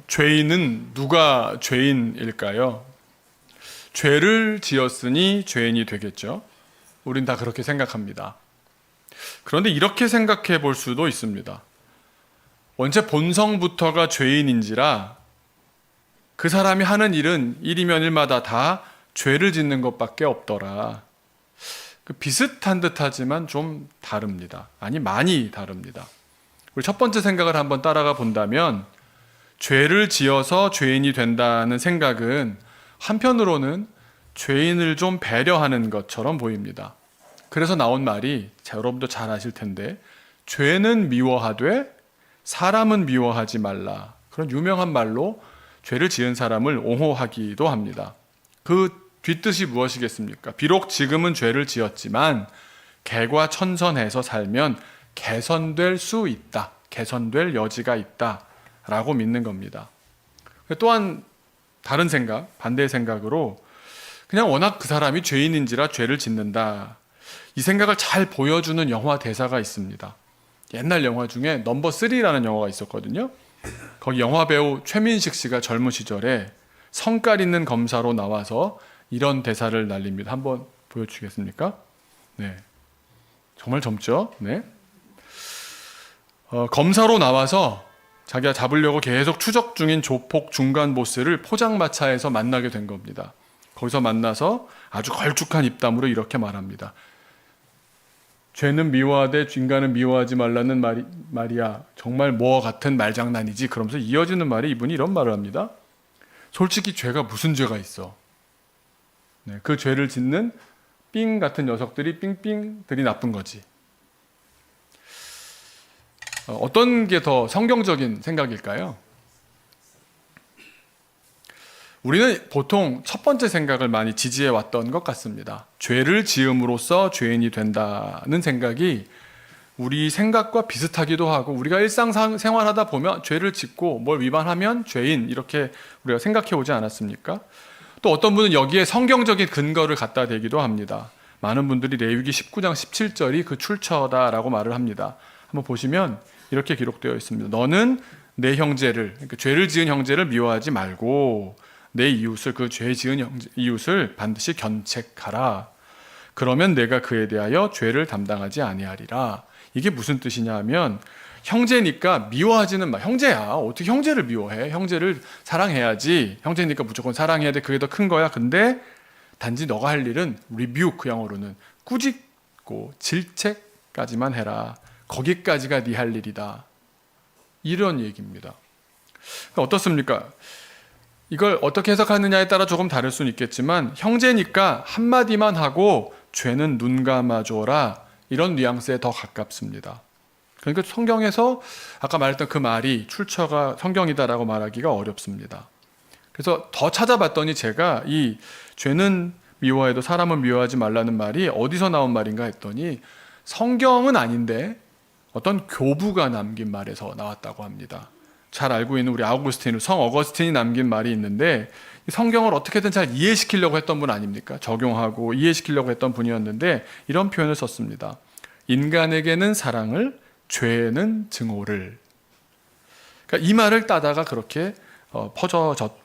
죄인은 누가 죄인일까요? 죄를 지었으니 죄인이 되겠죠. 우린 다 그렇게 생각합니다. 그런데 이렇게 생각해 볼 수도 있습니다. 원체 본성부터가 죄인인지라 그 사람이 하는 일은 일이면 일마다 다 죄를 짓는 것밖에 없더라. 비슷한 듯하지만 좀 다릅니다. 아니, 많이 다릅니다. 우리 첫 번째 생각을 한번 따라가 본다면 죄를 지어서 죄인이 된다는 생각은 한편으로는 죄인을 좀 배려하는 것처럼 보입니다. 그래서 나온 말이, 자, 여러분도 잘 아실 텐데, 죄는 미워하되 사람은 미워하지 말라. 그런 유명한 말로 죄를 지은 사람을 옹호하기도 합니다. 그 뒷뜻이 무엇이겠습니까? 비록 지금은 죄를 지었지만 개과 천선해서 살면 개선될 수 있다. 개선될 여지가 있다. 라고 믿는 겁니다. 또한 다른 생각, 반대의 생각으로 그냥 워낙 그 사람이 죄인인지라 죄를 짓는다. 이 생각을 잘 보여주는 영화 대사가 있습니다. 옛날 영화 중에 넘버 3라는 영화가 있었거든요. 거기 영화 배우 최민식 씨가 젊은 시절에 성깔 있는 검사로 나와서 이런 대사를 날립니다. 한번 보여주시겠습니까? 네, 정말 젊죠? 네. 검사로 나와서 자기가 잡으려고 계속 추적 중인 조폭 중간 보스를 포장마차에서 만나게 된 겁니다. 거기서 만나서 아주 걸쭉한 입담으로 이렇게 말합니다. 죄는 미워하되 인간은 미워하지 말라는 말이야. 정말 뭐와 같은 말장난이지. 그러면서 이어지는 말이 이분이 이런 말을 합니다. 솔직히 죄가 무슨 죄가 있어. 네, 그 죄를 짓는 삥 같은 녀석들이 삥삥들이 나쁜 거지. 어떤 게 더 성경적인 생각일까요? 우리는 보통 첫 번째 생각을 많이 지지해 왔던 것 같습니다. 죄를 지음으로써 죄인이 된다는 생각이 우리 생각과 비슷하기도 하고, 우리가 일상생활하다 보면 죄를 짓고 뭘 위반하면 죄인, 이렇게 우리가 생각해 오지 않았습니까? 또 어떤 분은 여기에 성경적인 근거를 갖다 대기도 합니다. 많은 분들이 레위기 19장 17절이 그 출처다라고 말을 합니다. 한번 보시면 이렇게 기록되어 있습니다. 너는 내 형제를, 그러니까 죄를 지은 형제를 미워하지 말고 내 이웃을, 그 죄 지은 이웃을 반드시 견책하라. 그러면 내가 그에 대하여 죄를 담당하지 아니하리라. 이게 무슨 뜻이냐 하면, 형제니까 미워하지는 마. 형제야. 어떻게 형제를 미워해? 형제를 사랑해야지. 형제니까 무조건 사랑해야 돼. 그게 더 큰 거야. 근데 단지 너가 할 일은 rebuke, 그 영어로는 꾸짖고 질책까지만 해라. 거기까지가 네 할 일이다. 이런 얘기입니다. 어떻습니까? 이걸 어떻게 해석하느냐에 따라 조금 다를 수는 있겠지만, 형제니까 한마디만 하고 죄는 눈 감아줘라, 이런 뉘앙스에 더 가깝습니다. 그러니까 성경에서 아까 말했던 그 말이 출처가 성경이다라고 말하기가 어렵습니다. 그래서 더 찾아봤더니 제가 이 죄는 미워해도 사람은 미워하지 말라는 말이 어디서 나온 말인가 했더니 성경은 아닌데 어떤 교부가 남긴 말에서 나왔다고 합니다. 잘 알고 있는 우리 성 어거스틴이 남긴 말이 있는데, 성경을 어떻게든 잘 이해시키려고 했던 분 아닙니까? 적용하고 이해시키려고 했던 분이었는데 이런 표현을 썼습니다. 인간에게는 사랑을, 죄에는 증오를. 그러니까 이 말을 따다가 그렇게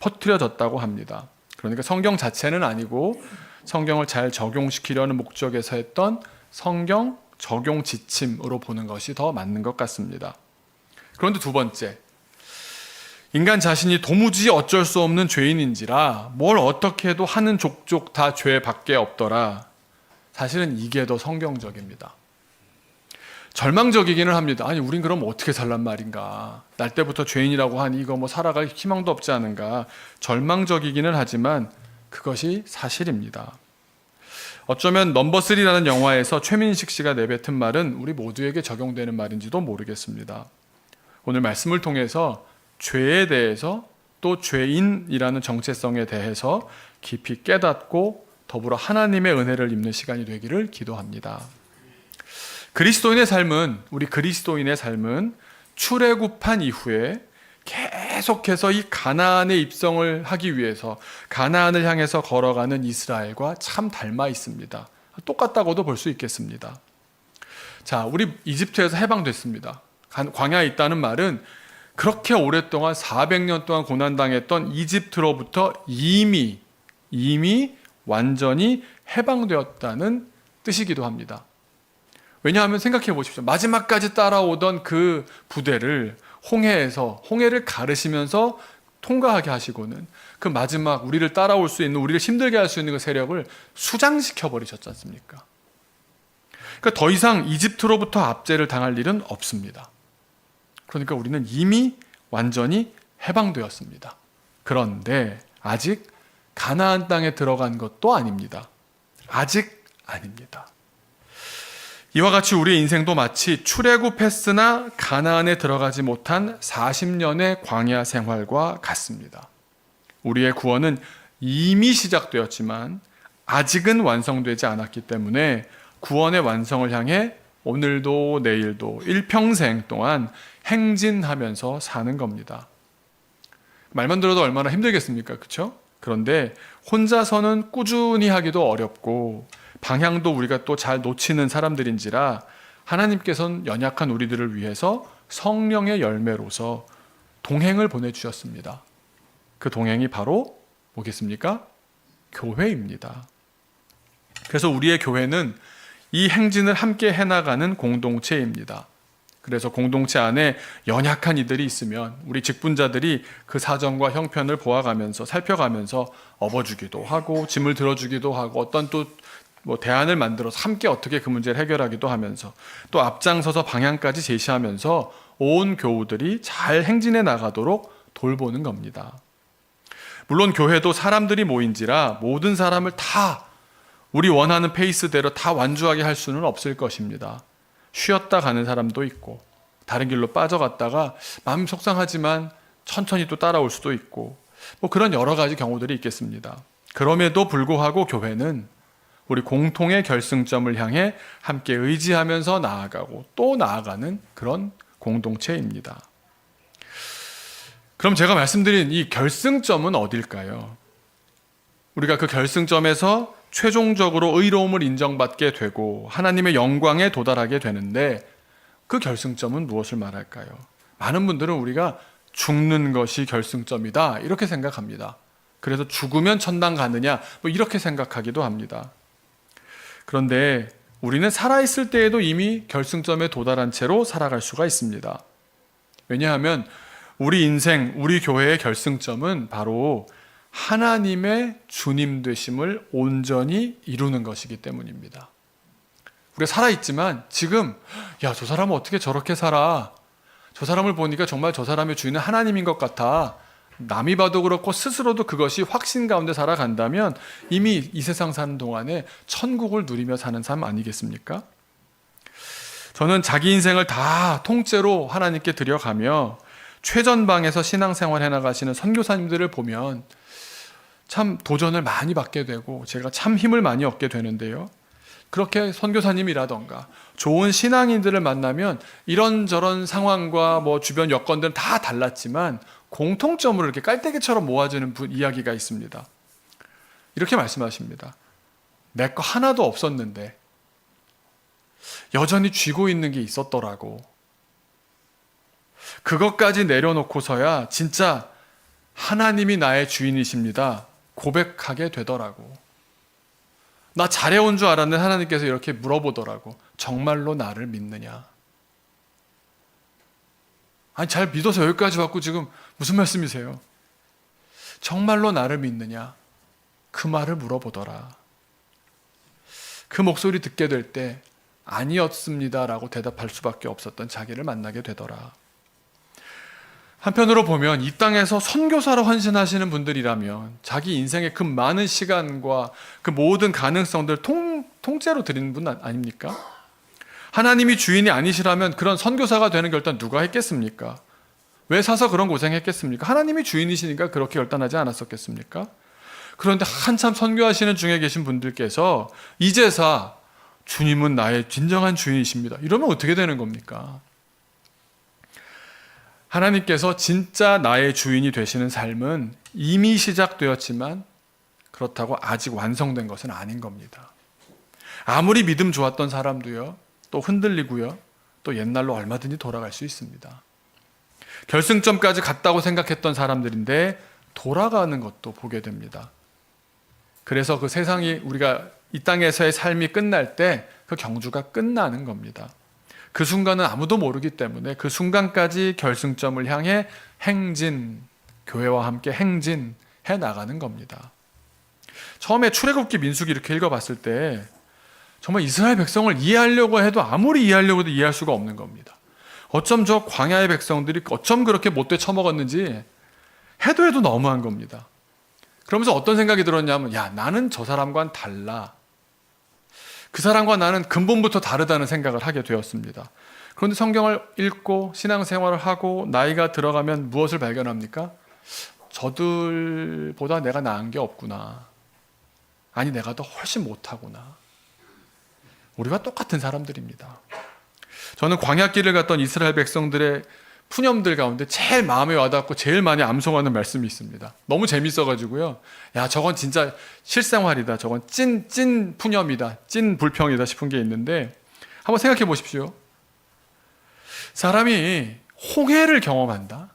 퍼뜨려졌다고 합니다. 그러니까 성경 자체는 아니고 성경을 잘 적용시키려는 목적에서 했던 성경 적용 지침으로 보는 것이 더 맞는 것 같습니다. 그런데 두 번째, 인간 자신이 도무지 어쩔 수 없는 죄인인지라 뭘 어떻게 해도 하는 족족 다 죄밖에 없더라. 사실은 이게 더 성경적입니다. 절망적이기는 합니다. 아니, 우린 그럼 어떻게 살란 말인가? 날 때부터 죄인이라고 하니 이거 뭐 살아갈 희망도 없지 않은가? 절망적이기는 하지만 그것이 사실입니다. 어쩌면 넘버 3라는 영화에서 최민식 씨가 내뱉은 말은 우리 모두에게 적용되는 말인지도 모르겠습니다. 오늘 말씀을 통해서 죄에 대해서, 또 죄인이라는 정체성에 대해서 깊이 깨닫고 더불어 하나님의 은혜를 입는 시간이 되기를 기도합니다. 우리 그리스도인의 삶은 출애굽한 이후에 계속해서 이 가나안에 입성을 하기 위해서 가나안을 향해서 걸어가는 이스라엘과 참 닮아 있습니다. 똑같다고도 볼 수 있겠습니다. 자, 우리 이집트에서 해방됐습니다. 광야에 있다는 말은 그렇게 오랫동안 400년 동안 고난당했던 이집트로부터 이미 완전히 해방되었다는 뜻이기도 합니다. 왜냐하면 생각해 보십시오. 마지막까지 따라오던 그 부대를 홍해를 가르시면서 통과하게 하시고는 그 마지막 우리를 따라올 수 있는, 우리를 힘들게 할 수 있는 그 세력을 수장시켜 버리셨지 않습니까? 그러니까 더 이상 이집트로부터 압제를 당할 일은 없습니다. 그러니까 우리는 이미 완전히 해방되었습니다. 그런데 아직 가나안 땅에 들어간 것도 아닙니다. 아직 아닙니다. 이와 같이 우리의 인생도 마치 출애굽했으나 가나안에 들어가지 못한 40년의 광야 생활과 같습니다. 우리의 구원은 이미 시작되었지만 아직은 완성되지 않았기 때문에 구원의 완성을 향해 오늘도 내일도 일평생 동안 행진하면서 사는 겁니다. 말만 들어도 얼마나 힘들겠습니까? 그렇죠? 그런데 혼자서는 꾸준히 하기도 어렵고 방향도 우리가 또 잘 놓치는 사람들인지라 하나님께서는 연약한 우리들을 위해서 성령의 열매로서 동행을 보내주셨습니다. 그 동행이 바로 뭐겠습니까? 교회입니다. 그래서 우리의 교회는 이 행진을 함께 해나가는 공동체입니다. 그래서 공동체 안에 연약한 이들이 있으면 우리 직분자들이 그 사정과 형편을 보아가면서 살펴가면서 업어주기도 하고 짐을 들어주기도 하고 어떤 또 대안을 만들어서 함께 어떻게 그 문제를 해결하기도 하면서 또 앞장서서 방향까지 제시하면서 온 교우들이 잘 행진해 나가도록 돌보는 겁니다. 물론 교회도 사람들이 모인지라 모든 사람을 다 우리 원하는 페이스대로 다 완주하게 할 수는 없을 것입니다. 쉬었다 가는 사람도 있고 다른 길로 빠져갔다가 마음 속상하지만 천천히 또 따라올 수도 있고 그런 여러 가지 경우들이 있겠습니다. 그럼에도 불구하고 교회는 우리 공통의 결승점을 향해 함께 의지하면서 나아가고 또 나아가는 그런 공동체입니다. 그럼 제가 말씀드린 이 결승점은 어딜까요? 우리가 그 결승점에서 최종적으로 의로움을 인정받게 되고 하나님의 영광에 도달하게 되는데 그 결승점은 무엇을 말할까요? 많은 분들은 우리가 죽는 것이 결승점이다 이렇게 생각합니다. 그래서 죽으면 천당 가느냐 이렇게 생각하기도 합니다. 그런데 우리는 살아있을 때에도 이미 결승점에 도달한 채로 살아갈 수가 있습니다. 왜냐하면 우리 인생, 우리 교회의 결승점은 바로 하나님의 주님 되심을 온전히 이루는 것이기 때문입니다. 우리가 살아있지만 지금 저 사람은 어떻게 저렇게 살아? 저 사람을 보니까 정말 저 사람의 주인은 하나님인 것 같아. 남이 봐도 그렇고 스스로도 그것이 확신 가운데 살아간다면 이미 이 세상 사는 동안에 천국을 누리며 사는 삶 아니겠습니까? 저는 자기 인생을 다 통째로 하나님께 드려가며 최전방에서 신앙생활 해나가시는 선교사님들을 보면 참 도전을 많이 받게 되고 제가 참 힘을 많이 얻게 되는데요. 그렇게 선교사님이라던가 좋은 신앙인들을 만나면 이런저런 상황과 주변 여건들은 다 달랐지만 공통점으로 이렇게 깔때기처럼 모아지는 이야기가 있습니다. 이렇게 말씀하십니다. 내 거 하나도 없었는데 여전히 쥐고 있는 게 있었더라고. 그것까지 내려놓고서야 진짜 하나님이 나의 주인이십니다 고백하게 되더라고. 나 잘해온 줄 알았는데 하나님께서 이렇게 물어보더라고. 정말로 나를 믿느냐? 아니 잘 믿어서 여기까지 왔고 지금 무슨 말씀이세요? 정말로 나를 믿느냐? 그 말을 물어보더라. 그 목소리 듣게 될 때 아니었습니다라고 대답할 수밖에 없었던 자기를 만나게 되더라. 한편으로 보면 이 땅에서 선교사로 헌신하시는 분들이라면 자기 인생의 그 많은 시간과 그 모든 가능성들 통째로 드리는 분 아닙니까? 하나님이 주인이 아니시라면 그런 선교사가 되는 결단 누가 했겠습니까? 왜 사서 그런 고생했겠습니까? 하나님이 주인이시니까 그렇게 결단하지 않았었겠습니까? 그런데 한참 선교하시는 중에 계신 분들께서 이제사 주님은 나의 진정한 주인이십니다. 이러면 어떻게 되는 겁니까? 하나님께서 진짜 나의 주인이 되시는 삶은 이미 시작되었지만 그렇다고 아직 완성된 것은 아닌 겁니다. 아무리 믿음 좋았던 사람도요, 또 흔들리고요, 또 옛날로 얼마든지 돌아갈 수 있습니다. 결승점까지 갔다고 생각했던 사람들인데 돌아가는 것도 보게 됩니다. 그래서 그 세상이, 우리가 이 땅에서의 삶이 끝날 때 그 경주가 끝나는 겁니다. 그 순간은 아무도 모르기 때문에 그 순간까지 결승점을 향해 행진, 교회와 함께 행진해 나가는 겁니다. 처음에 출애굽기, 민수기 이렇게 읽어봤을 때 정말 이스라엘 백성을 이해하려고 해도 아무리 이해하려고 해도 이해할 수가 없는 겁니다. 어쩜 저 광야의 백성들이 어쩜 그렇게 못돼 처먹었는지 해도 너무한 겁니다. 그러면서 어떤 생각이 들었냐면, 야, 나는 저 사람과는 달라. 그 사람과 나는 근본부터 다르다는 생각을 하게 되었습니다. 그런데 성경을 읽고 신앙생활을 하고 나이가 들어가면 무엇을 발견합니까? 저들보다 내가 나은 게 없구나. 아니, 내가 더 훨씬 못하구나. 우리가 똑같은 사람들입니다. 저는 광야길을 갔던 이스라엘 백성들의 푸념들 가운데 제일 마음에 와닿고 제일 많이 암송하는 말씀이 있습니다. 너무 재밌어가지고요. 야, 저건 진짜 실생활이다. 저건 찐 푸념이다. 찐 불평이다 싶은 게 있는데, 한번 생각해 보십시오. 사람이 홍해를 경험한다.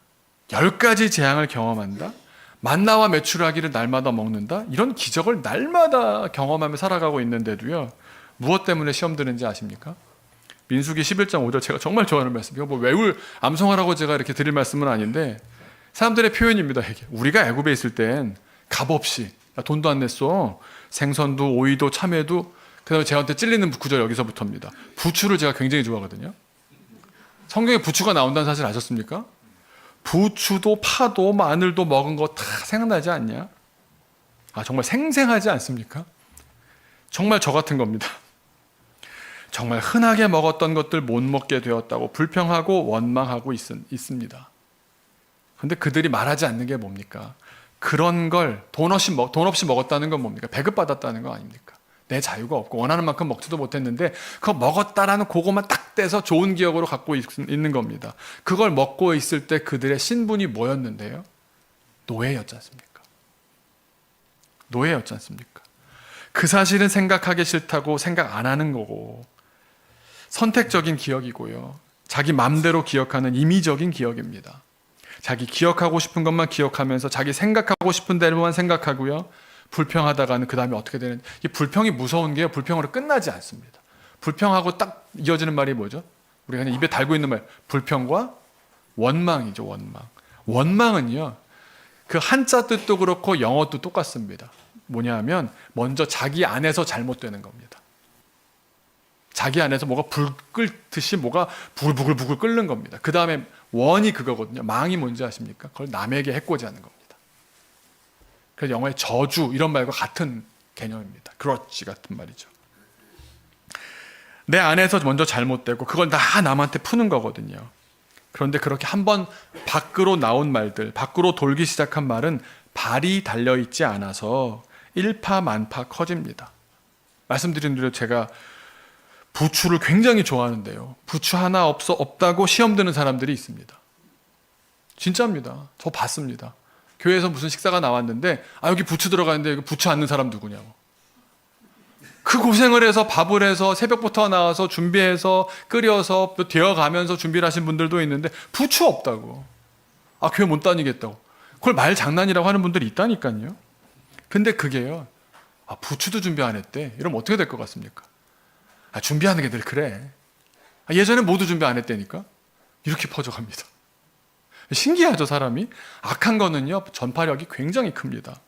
10가지 재앙을 경험한다. 만나와 메추라기를 날마다 먹는다. 이런 기적을 날마다 경험하며 살아가고 있는데도요, 무엇 때문에 시험 드는지 아십니까? 민수기 11장 5절, 제가 정말 좋아하는 말씀. 이거 뭐 암송하라고 제가 이렇게 드릴 말씀은 아닌데, 사람들의 표현입니다. 이게. 우리가 애굽에 있을 땐 값없이, 돈도 안 냈어. 생선도 오이도 참외도, 그다음에 저한테 찔리는 구절 여기서부터입니다. 부추를 제가 굉장히 좋아하거든요. 성경에 부추가 나온다는 사실 아셨습니까? 부추도 파도 마늘도 먹은 거 다 생각나지 않냐? 정말 생생하지 않습니까? 정말 저 같은 겁니다. 정말 흔하게 먹었던 것들 못 먹게 되었다고 불평하고 원망하고 있습니다. 그런데 그들이 말하지 않는 게 뭡니까? 그런 걸 돈 없이 먹었다는 건 뭡니까? 배급받았다는 거 아닙니까? 내 자유가 없고 원하는 만큼 먹지도 못했는데 그거 먹었다라는 그것만 딱 떼서 좋은 기억으로 갖고 있는 겁니다. 그걸 먹고 있을 때 그들의 신분이 뭐였는데요? 노예였지 않습니까? 노예였지 않습니까? 그 사실은 생각하기 싫다고 생각 안 하는 거고, 선택적인 기억이고요. 자기 맘대로 기억하는 임의적인 기억입니다. 자기 기억하고 싶은 것만 기억하면서 자기 생각하고 싶은 대로만 생각하고요. 불평하다가는 그 다음에 어떻게 되는, 이 불평이 무서운 게요, 불평으로 끝나지 않습니다. 불평하고 딱 이어지는 말이 뭐죠? 우리가 그냥 입에 달고 있는 말, 불평과 원망이죠. 원망은요, 그 한자 뜻도 그렇고 영어도 똑같습니다. 뭐냐 하면 먼저 자기 안에서 잘못되는 겁니다. 자기 안에서 뭐가 불 끓듯이 뭐가 부글부글 끓는 겁니다. 그 다음에 원이 그거거든요. 망이 뭔지 아십니까? 그걸 남에게 해코지 하는 겁니다. 그래서 영어의 저주 이런 말과 같은 개념입니다. 그렇지 같은 말이죠. 내 안에서 먼저 잘못되고 그걸 다 남한테 푸는 거거든요. 그런데 그렇게 한번 밖으로 나온 말들, 밖으로 돌기 시작한 말은 발이 달려있지 않아서 일파만파 커집니다. 말씀드린 대로 제가 부추를 굉장히 좋아하는데요, 부추 하나 없다고 시험 드는 사람들이 있습니다. 진짜입니다. 저 봤습니다. 교회에서 무슨 식사가 나왔는데 여기 부추 들어가는데 여기 부추 않는 사람 누구냐고. 그 고생을 해서 밥을 해서 새벽부터 나와서 준비해서 끓여서 또 되어가면서 준비를 하신 분들도 있는데 부추 없다고. 교회 못 다니겠다고. 그걸 말 장난이라고 하는 분들이 있다니까요. 근데 그게요, 부추도 준비 안 했대. 이러면 어떻게 될 것 같습니까? 준비하는 게 늘 그래. 예전에 모두 준비 안 했다니까? 이렇게 퍼져갑니다. 신기하죠, 사람이? 악한 거는요, 전파력이 굉장히 큽니다.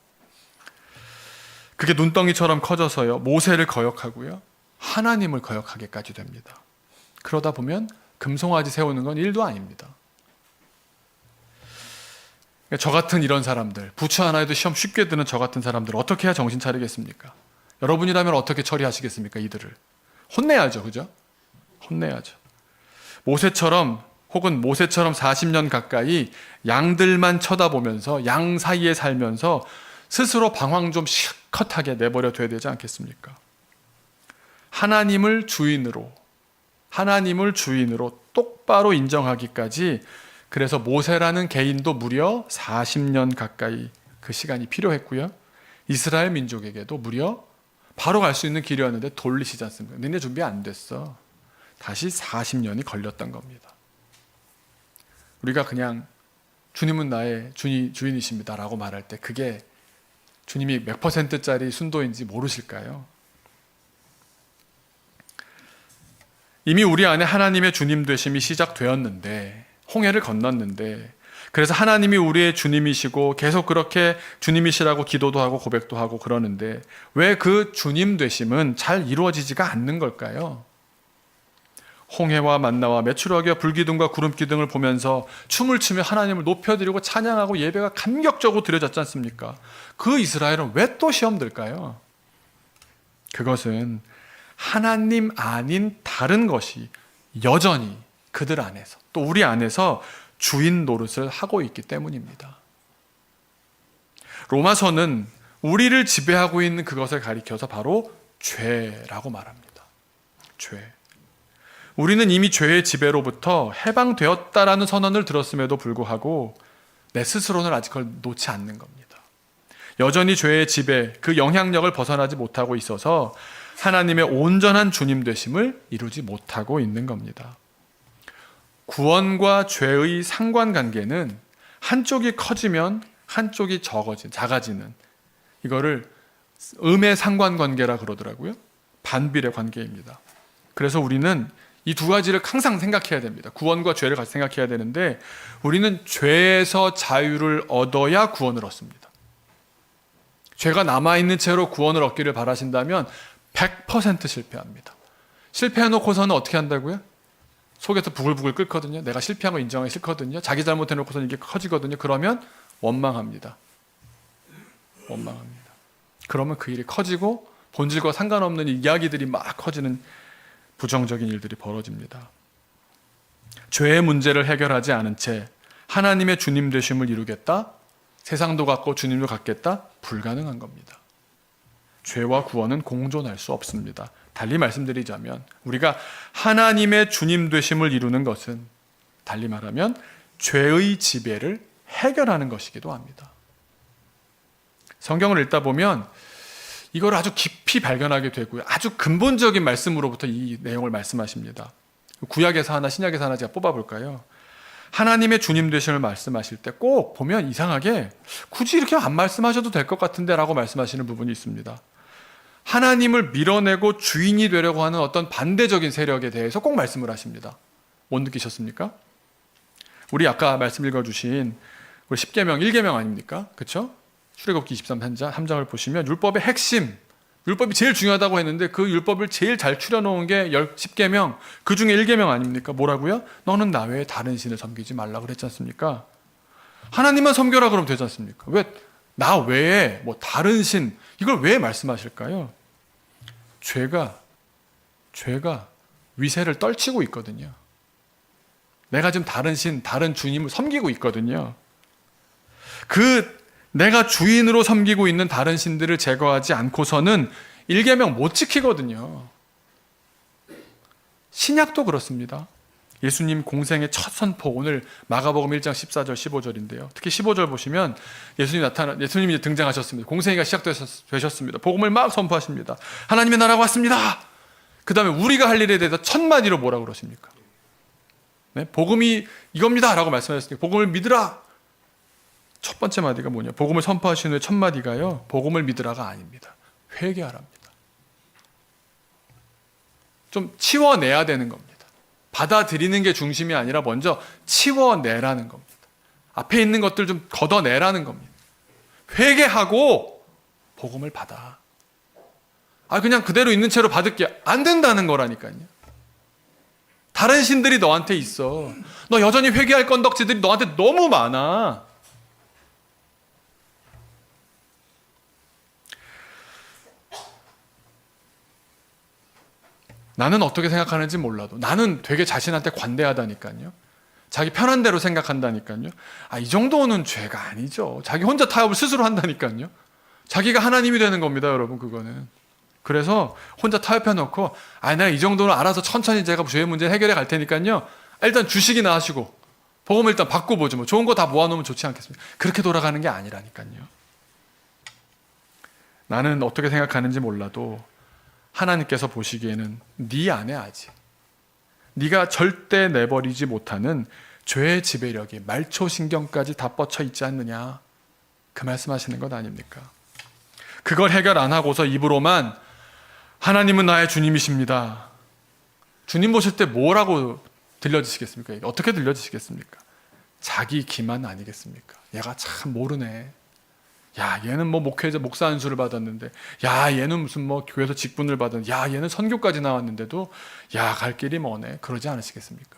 그게 눈덩이처럼 커져서요, 모세를 거역하고요, 하나님을 거역하게까지 됩니다. 그러다 보면 금송아지 세우는 건 일도 아닙니다. 저 같은 이런 사람들, 부추 하나에도 시험 쉽게 드는 저 같은 사람들 어떻게 해야 정신 차리겠습니까? 여러분이라면 어떻게 처리하시겠습니까? 이들을 혼내야죠, 그죠? 혼내야죠. 모세처럼 40년 가까이 양들만 쳐다보면서 양 사이에 살면서 스스로 방황 좀 실컷하게 내버려 둬야 되지 않겠습니까? 하나님을 주인으로 똑바로 인정하기까지, 그래서 모세라는 개인도 무려 40년 가까이 그 시간이 필요했고요. 이스라엘 민족에게도 무려 바로 갈 수 있는 길이었는데 돌리시지 않습니까? 너네 준비 안 됐어. 다시 40년이 걸렸던 겁니다. 우리가 그냥 주님은 나의 주인이십니다 라고 말할 때 그게 주님이 몇 %짜리 순도인지 모르실까요? 이미 우리 안에 하나님의 주님 되심이 시작되었는데, 홍해를 건넜는데, 그래서 하나님이 우리의 주님이시고 계속 그렇게 주님이시라고 기도도 하고 고백도 하고 그러는데 왜 그 주님 되심은 잘 이루어지지가 않는 걸까요? 홍해와 만나와 메추라기와 불기둥과 구름기둥을 보면서 춤을 추며 하나님을 높여드리고 찬양하고 예배가 감격적으로 드려졌지 않습니까? 그 이스라엘은 왜 또 시험 들까요? 그것은 하나님 아닌 다른 것이 여전히 그들 안에서 또 우리 안에서 주인 노릇을 하고 있기 때문입니다. 로마서는 우리를 지배하고 있는 그것을 가리켜서 바로 죄라고 말합니다. 죄. 우리는 이미 죄의 지배로부터 해방되었다라는 선언을 들었음에도 불구하고 내 스스로는 아직 그걸 놓지 않는 겁니다. 여전히 죄의 지배, 그 영향력을 벗어나지 못하고 있어서 하나님의 온전한 주님 되심을 이루지 못하고 있는 겁니다. 구원과 죄의 상관관계는 한쪽이 커지면 한쪽이 작아지는 이거를 음의 상관관계라 그러더라고요. 반비례 관계입니다. 그래서 우리는 이 두 가지를 항상 생각해야 됩니다. 구원과 죄를 같이 생각해야 되는데 우리는 죄에서 자유를 얻어야 구원을 얻습니다. 죄가 남아있는 채로 구원을 얻기를 바라신다면 100% 실패합니다. 실패해놓고서는 어떻게 한다고요? 속에서 부글부글 끓거든요. 내가 실패한 거 인정하기 싫거든요. 자기 잘못해놓고서는 이게 커지거든요. 그러면 원망합니다. 그러면 그 일이 커지고 본질과 상관없는 이야기들이 막 커지는 부정적인 일들이 벌어집니다. 죄의 문제를 해결하지 않은 채 하나님의 주님 되심을 이루겠다? 세상도 갖고 주님도 갖겠다? 불가능한 겁니다. 죄와 구원은 공존할 수 없습니다. 달리 말씀드리자면 우리가 하나님의 주님 되심을 이루는 것은 달리 말하면 죄의 지배를 해결하는 것이기도 합니다. 성경을 읽다 보면 이걸 아주 깊이 발견하게 되고요. 아주 근본적인 말씀으로부터 이 내용을 말씀하십니다. 구약에서 하나 신약에서 하나 제가 뽑아볼까요? 하나님의 주님 되심을 말씀하실 때 꼭 보면 이상하게 굳이 이렇게 안 말씀하셔도 될 것 같은데 라고 말씀하시는 부분이 있습니다. 하나님을 밀어내고 주인이 되려고 하는 어떤 반대적인 세력에 대해서 꼭 말씀을 하십니다. 못 느끼셨습니까? 우리 아까 말씀 읽어주신 우리 10계명, 1계명 아닙니까? 그렇죠? 출애굽기 23장을 보시면 율법의 핵심, 율법이 제일 중요하다고 했는데 그 율법을 제일 잘 추려놓은 게 10계명, 그 중에 1계명 아닙니까? 뭐라고요? 너는 나 외에 다른 신을 섬기지 말라 그랬지 않습니까? 하나님만 섬겨라 그러면 되지 않습니까? 왜 나 외에 뭐 다른 신, 이걸 왜 말씀하실까요? 죄가 위세를 떨치고 있거든요. 내가 지금 다른 신, 다른 주님을 섬기고 있거든요. 내가 주인으로 섬기고 있는 다른 신들을 제거하지 않고서는 1계명 못 지키거든요. 신약도 그렇습니다. 예수님 공생의 첫 선포, 오늘 마가복음 1장 14절 15절인데요. 특히 15절 보시면 예수님이 이제 등장하셨습니다. 공생애가 시작되셨습니다. 복음을 막 선포하십니다. 하나님의 나라가 왔습니다. 그 다음에 우리가 할 일에 대해서 첫 마디로 뭐라고 그러십니까? 네? 복음이 이겁니다 라고 말씀하셨으니까 복음을 믿으라. 첫 번째 마디가 뭐냐? 복음을 선포하신 후에 첫 마디가요, 복음을 믿으라가 아닙니다. 회개하랍니다. 좀 치워내야 되는 겁니다. 받아들이는 게 중심이 아니라 먼저 치워내라는 겁니다. 앞에 있는 것들 좀 걷어내라는 겁니다. 회개하고 복음을 받아. 그냥 그대로 있는 채로 받을게. 안 된다는 거라니까요. 다른 신들이 너한테 있어. 너 여전히 회개할 건덕지들이 너한테 너무 많아. 나는 어떻게 생각하는지 몰라도 나는 되게 자신한테 관대하다니까요. 자기 편한 대로 생각한다니까요. 이 정도는 죄가 아니죠. 자기 혼자 타협을 스스로 한다니까요. 자기가 하나님이 되는 겁니다, 여러분. 그거는. 그래서 혼자 타협해놓고 내가 이 정도는 알아서 천천히 제가 죄의 문제 해결해 갈 테니까요. 일단 주식이나 하시고 복음을 일단 받고 보죠. 좋은 거 다 모아놓으면 좋지 않겠습니까? 그렇게 돌아가는 게 아니라니까요. 나는 어떻게 생각하는지 몰라도 하나님께서 보시기에는 네 안에 아직 네가 절대 내버리지 못하는 죄의 지배력이 말초신경까지 다 뻗쳐 있지 않느냐, 그 말씀하시는 것 아닙니까? 그걸 해결 안 하고서 입으로만 하나님은 나의 주님이십니다. 주님 보실 때 뭐라고 들려지시겠습니까? 어떻게 들려지시겠습니까? 자기 기만 아니겠습니까? 얘가 참 모르네. 야, 얘는 뭐 목회자 목사 안수를 받았는데, 야, 얘는 무슨 뭐 교회에서 직분을 받은, 야, 얘는 선교까지 나왔는데도, 야, 갈 길이 머네. 그러지 않으시겠습니까?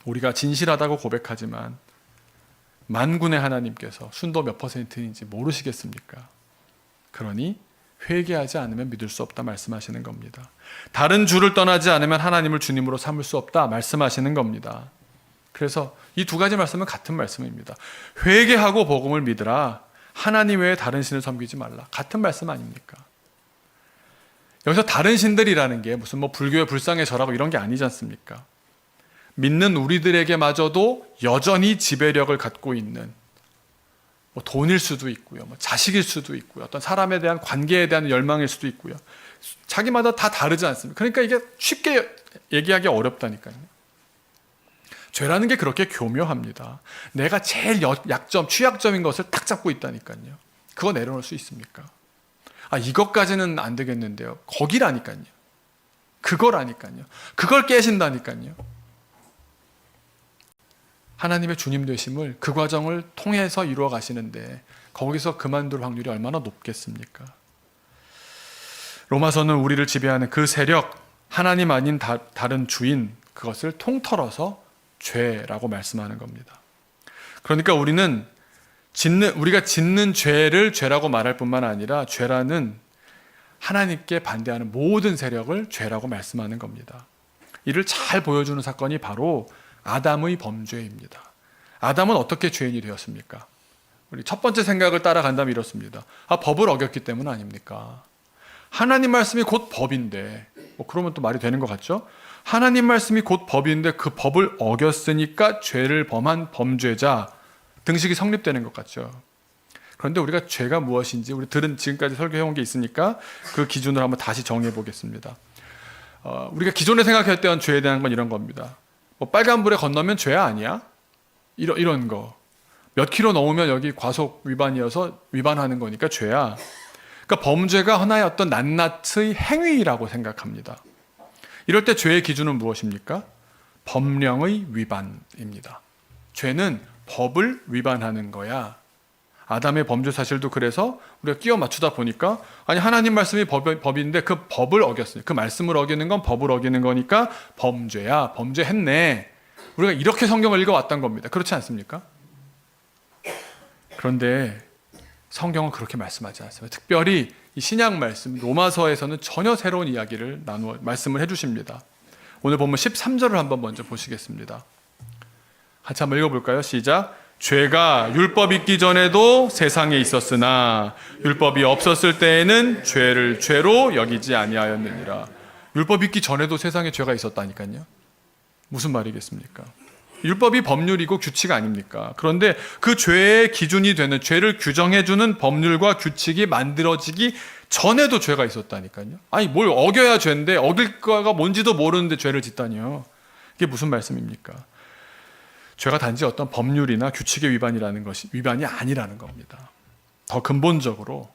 우리가 진실하다고 고백하지만 만군의 하나님께서 순도 몇 퍼센트인지 모르시겠습니까? 그러니 회개하지 않으면 믿을 수 없다 말씀하시는 겁니다. 다른 주를 떠나지 않으면 하나님을 주님으로 삼을 수 없다 말씀하시는 겁니다. 그래서 이 두 가지 말씀은 같은 말씀입니다. 회개하고 복음을 믿으라. 하나님 외에 다른 신을 섬기지 말라. 같은 말씀 아닙니까? 여기서 다른 신들이라는 게 무슨 뭐 불교의 불상의 절하고 이런 게 아니지 않습니까? 믿는 우리들에게마저도 여전히 지배력을 갖고 있는, 뭐 돈일 수도 있고요, 뭐 자식일 수도 있고요, 어떤 사람에 대한 관계에 대한 열망일 수도 있고요. 자기마다 다 다르지 않습니까? 그러니까 이게 쉽게 얘기하기 어렵다니까요. 죄라는 게 그렇게 교묘합니다. 내가 제일 약점, 취약점인 것을 딱 잡고 있다니까요. 그거 내려놓을 수 있습니까? 아, 이것까지는 안 되겠는데요. 거기라니까요. 그거라니까요. 그걸 깨신다니까요. 하나님의 주님 되심을 그 과정을 통해서 이루어 가시는데 거기서 그만둘 확률이 얼마나 높겠습니까? 로마서는 우리를 지배하는 그 세력, 하나님 아닌 다른 주인, 그것을 통틀어서 죄라고 말씀하는 겁니다. 그러니까 우리가 짓는 죄를 죄라고 말할 뿐만 아니라 죄라는 하나님께 반대하는 모든 세력을 죄라고 말씀하는 겁니다. 이를 잘 보여주는 사건이 바로 아담의 범죄입니다. 아담은 어떻게 죄인이 되었습니까? 우리 첫 번째 생각을 따라간다면 이렇습니다. 아, 법을 어겼기 때문 아닙니까? 하나님 말씀이 곧 법인데, 뭐 그러면 또 말이 되는 것 같죠? 하나님 말씀이 곧 법인데 그 법을 어겼으니까 죄를 범한 범죄자 등식이 성립되는 것 같죠. 그런데 우리가 죄가 무엇인지 우리들은 지금까지 설교해온 게 있으니까 그 기준을 한번 다시 정해 보겠습니다. 우리가 기존에 생각했던 죄에 대한 건 이런 겁니다. 뭐 빨간불에 건너면 죄야 아니야? 이런 거. 몇 킬로 넘으면 여기 과속 위반이어서 위반하는 거니까 죄야. 그러니까 범죄가 하나의 어떤 낱낱의 행위라고 생각합니다. 이럴 때 죄의 기준은 무엇입니까? 법령의 위반입니다. 죄는 법을 위반하는 거야. 아담의 범죄 사실도 그래서 우리가 끼워 맞추다 보니까, 아니 하나님 말씀이 법인데 그 법을 어겼으니, 그 말씀을 어기는 건 법을 어기는 거니까 범죄야. 범죄했네. 우리가 이렇게 성경을 읽어왔던 겁니다. 그렇지 않습니까? 그런데 성경은 그렇게 말씀하지 않습니다. 특별히 이 신약 말씀 로마서에서는 전혀 새로운 이야기를 말씀을 해주십니다. 오늘 본문 13절을 한번 먼저 보시겠습니다. 같이 한번 읽어볼까요? 시작. 죄가 율법 있기 전에도 세상에 있었으나 율법이 없었을 때에는 죄를 죄로 여기지 아니하였느니라. 율법 있기 전에도 세상에 죄가 있었다니까요. 무슨 말이겠습니까? 율법이 법률이고 규칙 아닙니까? 그런데 그 죄의 기준이 되는, 죄를 규정해주는 법률과 규칙이 만들어지기 전에도 죄가 있었다니까요. 아니 뭘 어겨야 죄인데 어길 거가 뭔지도 모르는데 죄를 짓다니요. 이게 무슨 말씀입니까? 죄가 단지 어떤 법률이나 규칙의 위반이 아니라는 겁니다. 더 근본적으로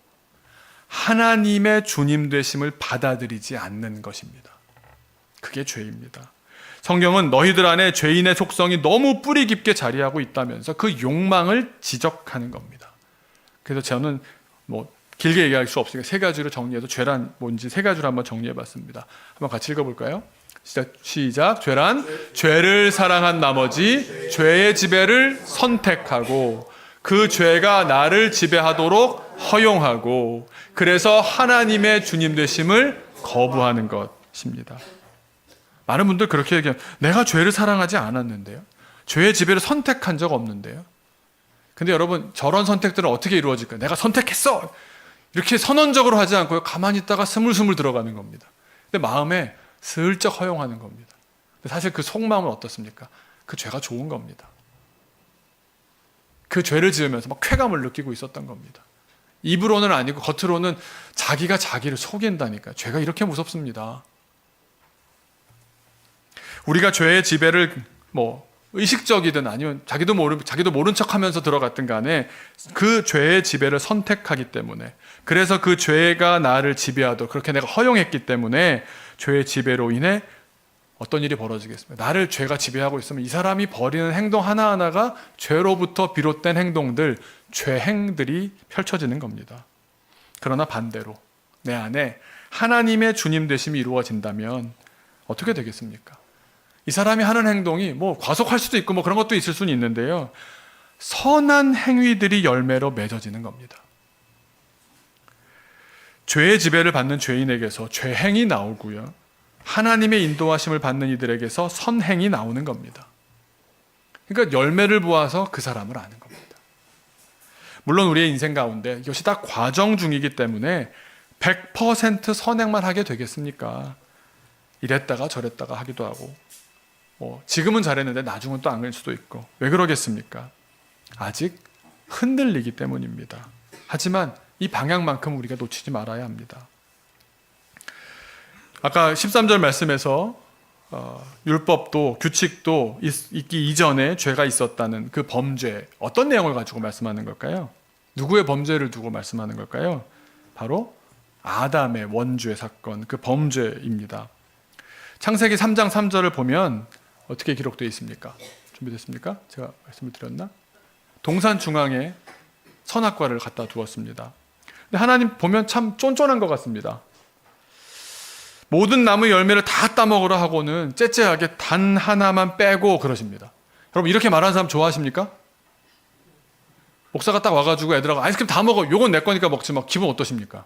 하나님의 주님 되심을 받아들이지 않는 것입니다. 그게 죄입니다. 성경은 너희들 안에 죄인의 속성이 너무 뿌리 깊게 자리하고 있다면서 그 욕망을 지적하는 겁니다. 그래서 저는 뭐 길게 얘기할 수 없으니까 세 가지로 정리해서 죄란 뭔지 세 가지로 한번 정리해봤습니다. 한번 같이 읽어볼까요? 시작. 죄란 죄를 사랑한 나머지 죄의 지배를 선택하고 그 죄가 나를 지배하도록 허용하고 그래서 하나님의 주님 되심을 거부하는 것입니다. 많은 분들 그렇게 얘기해요. 내가 죄를 사랑하지 않았는데요. 죄의 지배를 선택한 적 없는데요. 근데 여러분, 저런 선택들은 어떻게 이루어질까요? 내가 선택했어! 이렇게 선언적으로 하지 않고요. 가만히 있다가 스물스물 들어가는 겁니다. 근데 마음에 슬쩍 허용하는 겁니다. 근데 사실 그 속마음은 어떻습니까? 그 죄가 좋은 겁니다. 그 죄를 지으면서 막 쾌감을 느끼고 있었던 겁니다. 입으로는 아니고 겉으로는 자기가 자기를 속인다니까요. 죄가 이렇게 무섭습니다. 우리가 죄의 지배를 뭐 의식적이든 아니면 자기도 모른 척하면서 들어갔든 간에 그 죄의 지배를 선택하기 때문에, 그래서 그 죄가 나를 지배하도록 그렇게 내가 허용했기 때문에 죄의 지배로 인해 어떤 일이 벌어지겠습니까? 나를 죄가 지배하고 있으면 이 사람이 벌이는 행동 하나하나가 죄로부터 비롯된 행동들, 죄행들이 펼쳐지는 겁니다. 그러나 반대로 내 안에 하나님의 주님 되심이 이루어진다면 어떻게 되겠습니까? 이 사람이 하는 행동이 뭐 과속할 수도 있고 뭐 그런 것도 있을 수는 있는데요, 선한 행위들이 열매로 맺어지는 겁니다. 죄의 지배를 받는 죄인에게서 죄행이 나오고요, 하나님의 인도하심을 받는 이들에게서 선행이 나오는 겁니다. 그러니까 열매를 보아서 그 사람을 아는 겁니다. 물론 우리의 인생 가운데 이것이 다 과정 중이기 때문에 100% 선행만 하게 되겠습니까? 이랬다가 저랬다가 하기도 하고, 지금은 잘했는데 나중은 또 안 될 수도 있고, 왜 그러겠습니까? 아직 흔들리기 때문입니다. 하지만 이 방향만큼 우리가 놓치지 말아야 합니다. 아까 13절 말씀에서 율법도 규칙도 있기 이전에 죄가 있었다는 그 범죄, 어떤 내용을 가지고 말씀하는 걸까요? 누구의 범죄를 두고 말씀하는 걸까요? 바로 아담의 원죄 사건, 그 범죄입니다. 창세기 3장 3절을 보면 어떻게 기록되어 있습니까? 준비됐습니까? 제가 말씀을 드렸나? 동산 중앙에 선악과를 갖다 두었습니다. 근데 하나님 보면 참 쫀쫀한 것 같습니다. 모든 나무 열매를 다 따먹으라 하고는 째째하게 단 하나만 빼고 그러십니다. 여러분, 이렇게 말하는 사람 좋아하십니까? 목사가 딱 와가지고 애들하고 아이스크림 다 먹어, 요건 내 거니까 먹지 마, 기분 어떠십니까?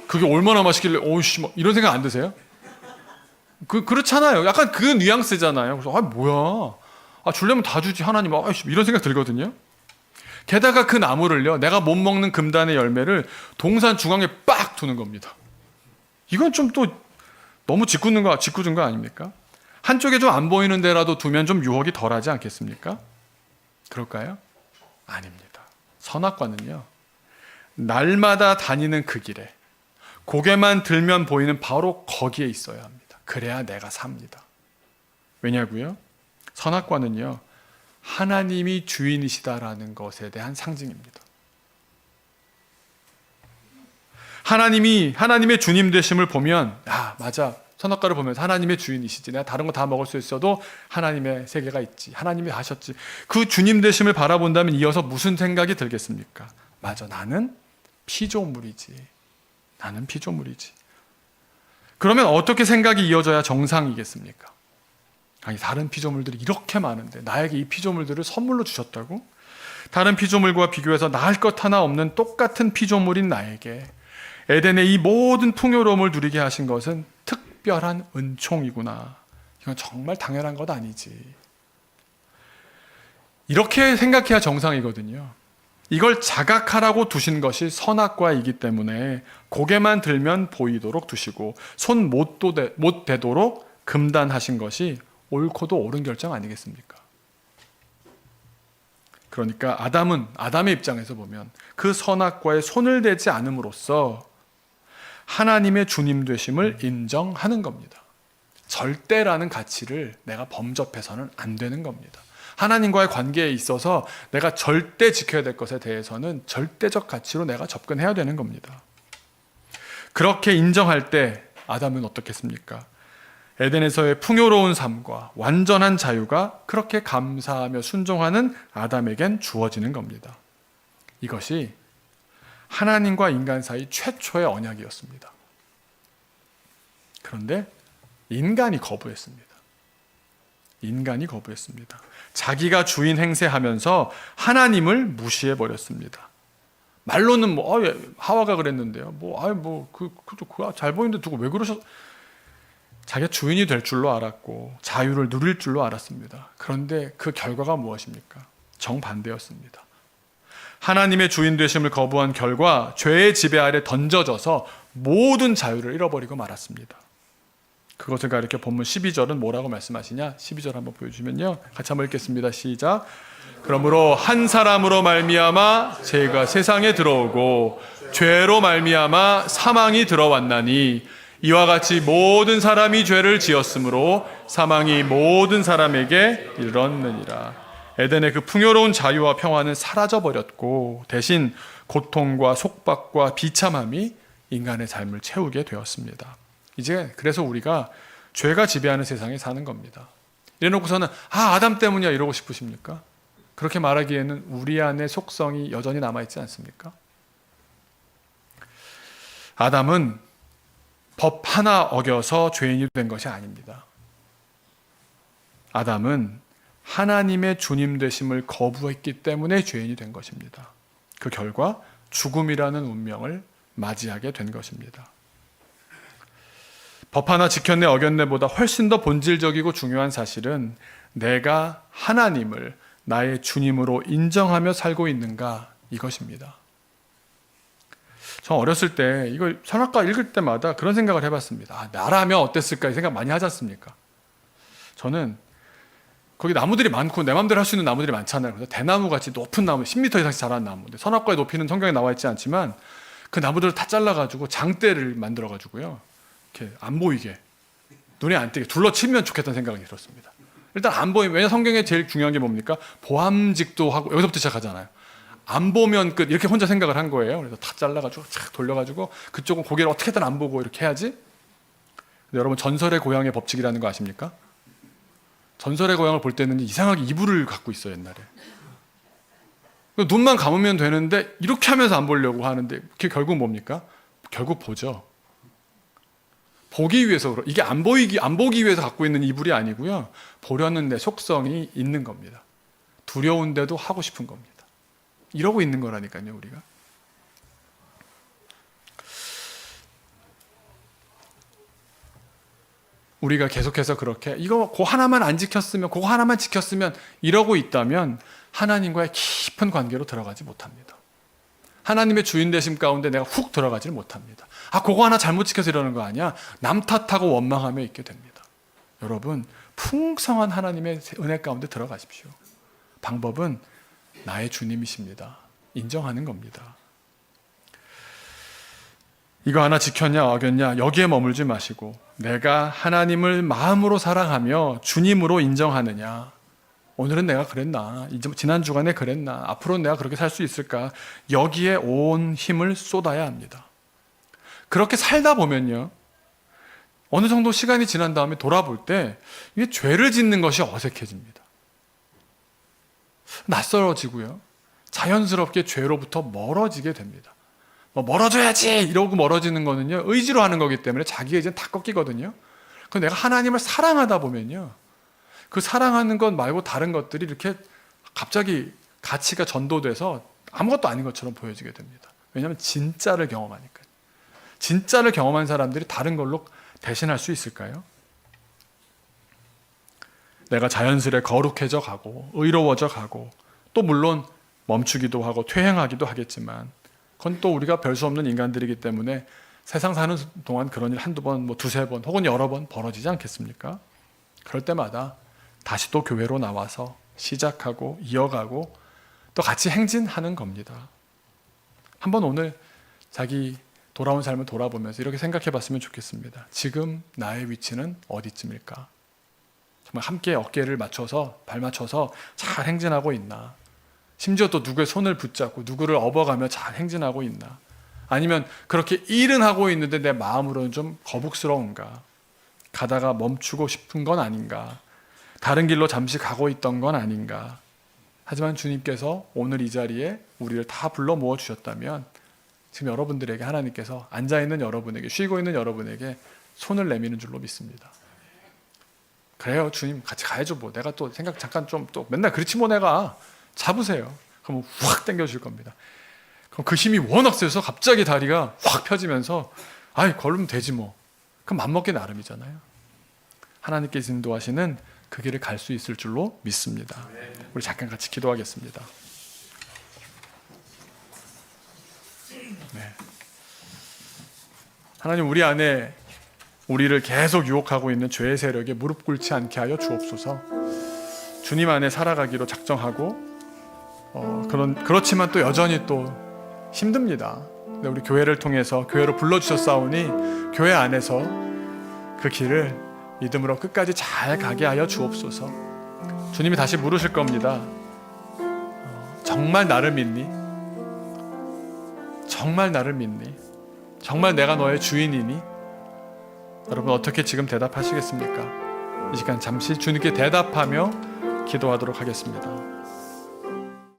그게 얼마나 맛있길래 오이씨 뭐 이런 생각 안 드세요? 그렇잖아요. 약간 그 뉘앙스잖아요. 그래서 뭐야, 주려면 다 주지 하나님, 이런 생각 들거든요. 게다가 그 나무를요, 내가 못 먹는 금단의 열매를 동산 중앙에 빡 두는 겁니다. 이건 좀 또 너무 짓궂은 거 아닙니까? 한쪽에 좀 안 보이는 데라도 두면 좀 유혹이 덜하지 않겠습니까? 그럴까요? 아닙니다. 선악과는요, 날마다 다니는 그 길에 고개만 들면 보이는 바로 거기에 있어야 합니다. 그래야 내가 삽니다. 왜냐고요? 선악과는요, 하나님이 주인이시다라는 것에 대한 상징입니다. 하나님의 주님 되심을 보면, 맞아, 선악과를 보면서 하나님의 주인이시지, 내가 다른 거 다 먹을 수 있어도 하나님의 세계가 있지, 하나님이 하셨지, 그 주님 되심을 바라본다면 이어서 무슨 생각이 들겠습니까? 맞아, 나는 피조물이지. 그러면 어떻게 생각이 이어져야 정상이겠습니까? 아니, 다른 피조물들이 이렇게 많은데 나에게 이 피조물들을 선물로 주셨다고? 다른 피조물과 비교해서 나을 것 하나 없는 똑같은 피조물인 나에게 에덴의 이 모든 풍요로움을 누리게 하신 것은 특별한 은총이구나. 이건 정말 당연한 것 아니지. 이렇게 생각해야 정상이거든요. 이걸 자각하라고 두신 것이 선악과이기 때문에 고개만 들면 보이도록 두시고 손 못 대도록 금단하신 것이 옳고도 옳은 결정 아니겠습니까? 그러니까 아담의 입장에서 보면 그 선악과에 손을 대지 않음으로써 하나님의 주님 되심을 인정하는 겁니다. 절대라는 가치를 내가 범접해서는 안 되는 겁니다. 하나님과의 관계에 있어서 내가 절대 지켜야 될 것에 대해서는 절대적 가치로 내가 접근해야 되는 겁니다. 그렇게 인정할 때 아담은 어떻겠습니까? 에덴에서의 풍요로운 삶과 완전한 자유가 그렇게 감사하며 순종하는 아담에겐 주어지는 겁니다. 이것이 하나님과 인간 사이 최초의 언약이었습니다. 그런데 인간이 거부했습니다. 자기가 주인 행세하면서 하나님을 무시해버렸습니다. 말로는 하와가 그랬는데요. 잘 보이는데 두고 왜 그러셨? 자기가 주인이 될 줄로 알았고 자유를 누릴 줄로 알았습니다. 그런데 그 결과가 무엇입니까? 정반대였습니다. 하나님의 주인 되심을 거부한 결과 죄의 지배 아래 던져져서 모든 자유를 잃어버리고 말았습니다. 그것을 가리켜 본문 12절은 뭐라고 말씀하시냐? 12절 한번 보여주면요, 같이 한번 읽겠습니다. 시작. 그러므로 한 사람으로 말미암아 죄가 세상에 들어오고 죄로 말미암아 사망이 들어왔나니 이와 같이 모든 사람이 죄를 지었으므로 사망이 모든 사람에게 이르렀느니라. 에덴의 그 풍요로운 자유와 평화는 사라져버렸고 대신 고통과 속박과 비참함이 인간의 삶을 채우게 되었습니다. 이제 그래서 우리가 죄가 지배하는 세상에 사는 겁니다. 이래놓고서는 아담 때문이야 이러고 싶으십니까? 그렇게 말하기에는 우리 안에 속성이 여전히 남아있지 않습니까? 아담은 법 하나 어겨서 죄인이 된 것이 아닙니다. 아담은 하나님의 주님 되심을 거부했기 때문에 죄인이 된 것입니다. 그 결과 죽음이라는 운명을 맞이하게 된 것입니다. 법 하나 지켰네 어겼네보다 훨씬 더 본질적이고 중요한 사실은 내가 하나님을 나의 주님으로 인정하며 살고 있는가 이것입니다. 저 어렸을 때 이걸 선악과 읽을 때마다 그런 생각을 해봤습니다. 나라면 어땠을까 이 생각 많이 하지 않습니까? 저는 거기 나무들이 많고 내 마음대로 할 수 있는 나무들이 많잖아요. 그래서 대나무같이 높은 나무 10m 이상씩 자라는 나무인데 선악과의 높이는 성경에 나와 있지 않지만 그 나무들을 다 잘라가지고 장대를 만들어가지고요 이렇게 안 보이게 눈에 안 띄게 둘러치면 좋겠다는 생각이 들었습니다. 일단 안 보이면, 왜냐 성경에 제일 중요한 게 뭡니까? 보암직도 하고 여기서부터 시작하잖아요. 안 보면 끝 이렇게 혼자 생각을 한 거예요. 그래서 다 잘라가지고 착 돌려가지고 그쪽은 고개를 어떻게든 안 보고 이렇게 해야지. 여러분 전설의 고향의 법칙이라는 거 아십니까? 전설의 고향을 볼 때는 이상하게 이불을 갖고 있어요 옛날에. 눈만 감으면 되는데 이렇게 하면서 안 보려고 하는데 그게 결국 뭡니까? 결국 보죠. 보기 위해서 이게 안 보기 위해서 갖고 있는 이불이 아니고요. 보려는 내 속성이 있는 겁니다. 두려운데도 하고 싶은 겁니다. 이러고 있는 거라니까요, 우리가. 우리가 계속해서 그렇게 이거 그거 하나만 안 지켰으면, 그거 하나만 지켰으면 이러고 있다면 하나님과의 깊은 관계로 들어가지 못합니다. 하나님의 주인 되심 가운데 내가 훅 들어가지를 못합니다. 그거 하나 잘못 지켜서 이러는 거 아니야? 남 탓하고 원망하며 있게 됩니다. 여러분, 풍성한 하나님의 은혜 가운데 들어가십시오. 방법은 나의 주님이십니다. 인정하는 겁니다. 이거 하나 지켰냐 어겼냐 여기에 머물지 마시고 내가 하나님을 마음으로 사랑하며 주님으로 인정하느냐, 오늘은 내가 그랬나, 지난 주간에 그랬나, 앞으로는 내가 그렇게 살 수 있을까, 여기에 온 힘을 쏟아야 합니다. 그렇게 살다 보면요 어느 정도 시간이 지난 다음에 돌아볼 때 이게 죄를 짓는 것이 어색해집니다. 낯설어지고요 자연스럽게 죄로부터 멀어지게 됩니다. 멀어져야지 이러고 멀어지는 거는요 의지로 하는 거기 때문에 자기 의지는 다 꺾이거든요. 그럼 내가 하나님을 사랑하다 보면요 그 사랑하는 것 말고 다른 것들이 이렇게 갑자기 가치가 전도돼서 아무것도 아닌 것처럼 보여지게 됩니다. 왜냐하면 진짜를 경험하니까요. 진짜를 경험한 사람들이 다른 걸로 대신할 수 있을까요? 내가 자연스레 거룩해져 가고 의로워져 가고 또 물론 멈추기도 하고 퇴행하기도 하겠지만 그건 또 우리가 별 수 없는 인간들이기 때문에 세상 사는 동안 그런 일 한두 번, 두세 번 혹은 여러 번 벌어지지 않겠습니까? 그럴 때마다 다시 또 교회로 나와서 시작하고 이어가고 또 같이 행진하는 겁니다. 한번 오늘 자기 돌아온 삶을 돌아보면서 이렇게 생각해 봤으면 좋겠습니다. 지금 나의 위치는 어디쯤일까? 정말 함께 어깨를 맞춰서 발 맞춰서 잘 행진하고 있나? 심지어 또 누구의 손을 붙잡고 누구를 업어가며 잘 행진하고 있나? 아니면 그렇게 일은 하고 있는데 내 마음으로는 좀 거북스러운가? 가다가 멈추고 싶은 건 아닌가? 다른 길로 잠시 가고 있던 건 아닌가? 하지만 주님께서 오늘 이 자리에 우리를 다 불러 모아 주셨다면 지금 여러분들에게 하나님께서 앉아있는 여러분에게, 쉬고 있는 여러분에게 손을 내미는 줄로 믿습니다. 그래요 주님 같이 가야죠 뭐 내가 또 생각 잠깐 좀 또 맨날 그렇지 뭐 내가 잡으세요. 그러면 확 당겨줄 겁니다. 그럼 그 힘이 워낙 세서 갑자기 다리가 확 펴지면서 걸으면 되지 뭐. 그럼 맘먹기 나름이잖아요. 하나님께서 인도하시는 그 길을 갈 수 있을 줄로 믿습니다. 우리 잠깐 같이 기도하겠습니다. 네. 하나님, 우리 안에 우리를 계속 유혹하고 있는 죄의 세력에 무릎 꿇지 않게 하여 주옵소서. 주님 안에 살아가기로 작정하고 그렇지만 또 여전히 또 힘듭니다. 우리 교회를 통해서 교회로 불러주셨사오니 교회 안에서 그 길을 믿음으로 끝까지 잘 가게 하여 주옵소서. 주님이 다시 물으실 겁니다. 정말 나를 믿니? 정말 나를 믿니? 정말 내가 너의 주인이니? 여러분 어떻게 지금 대답하시겠습니까? 이 시간 잠시 주님께 대답하며 기도하도록 하겠습니다.